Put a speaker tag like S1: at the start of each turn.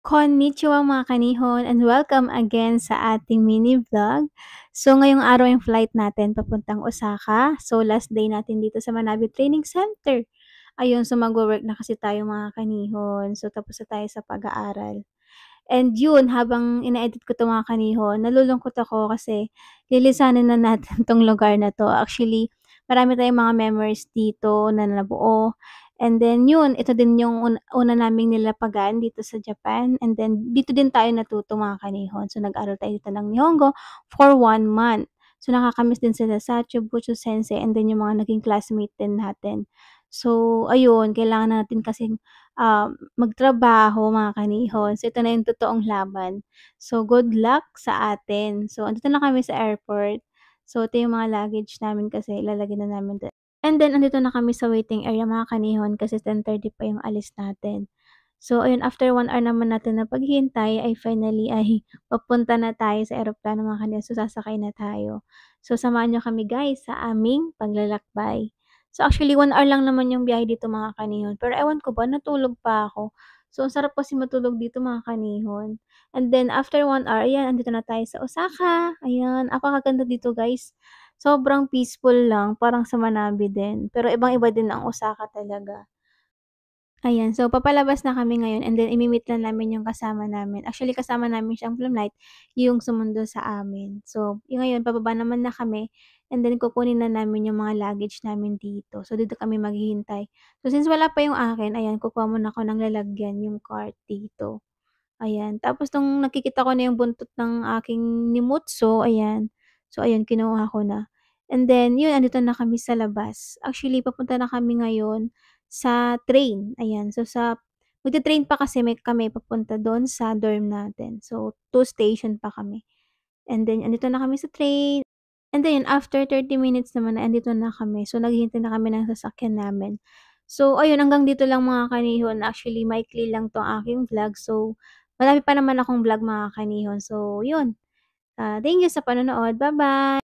S1: Konnichiwa mga kanihon and welcome again sa ating mini vlog. So ngayong araw yung flight natin papuntang Osaka. So last day natin dito sa Manabe Training Center. Ayun, so magwo-work na kasi tayo mga kanihon. So tapos na tayo sa pag-aaral. And yun, habang ina-edit ko 'to mga kanihon, nalulungkot ako kasi lilisanin na natin 'tong lugar na 'to. Actually, marami tayong mga memories dito na nabuo. And then yun, ito din yung una naming nilapagan dito sa Japan. And then dito din tayo natuto mga kanihon. So nag-aral tayo dito ng Nihongo for 1 month. So nakakamiss din sila Sacho, Butchu Sensei, and then yung mga naging classmate din natin. So ayun, kailangan natin kasing magtrabaho mga kanihon. So ito na yung totoong laban. So good luck sa atin. So andito na kami sa airport. So ito yung mga luggage namin kasi ilalagay na namin dun. And then andito na kami sa waiting area mga kanihon kasi 10:30 pa yung alis natin. So ayun, after 1 hour naman natin na paghihintay ay finally ay papunta na tayo sa eroplano mga kanihon. So sasakay na tayo. So samahan niyo kami guys sa aming paglalakbay. So actually 1 hour lang naman yung biyahe dito mga kanihon, pero ewan ko ba natulog pa ako. So ang sarap kasi matulog dito mga kanihon. And then after 1 hour, ayan andito na tayo sa Osaka. Ayan, apakaganda dito guys. Sobrang peaceful lang, parang sa Manabe din, pero ibang-iba din ang Osaka talaga. Ayan, so papalabas na kami ngayon and then imi-meet lang namin yung kasama namin. Actually kasama namin siyang flight, yung sumundo sa amin. So, yung ngayon pababa naman na kami and then kukunin na namin yung mga luggage namin dito. So, dito kami maghihintay. So, since wala pa yung akin, ayan kukuha muna ako ng lalagyan, yung cart dito. Ayan, tapos nung nakikita ko na yung buntot ng aking nimutso, ayan. So ayun, kinuha ko na. And then yun, andito na kami sa labas. Actually, papunta na kami ngayon sa train, ayan. So magte-train pa kasi kami papunta dun sa dorm natin. So 2 station pa kami. And then andito na kami sa train. And then after 30 minutes naman ay andito na kami. So naghihintay na kami ng sasakyan namin. So ayun, hanggang dito lang mga kanihon. Actually, maikli lang 'tong aking vlog. So marami pa naman akong vlog mga kanihon. So yun, thank you sa panonood. Bye-bye.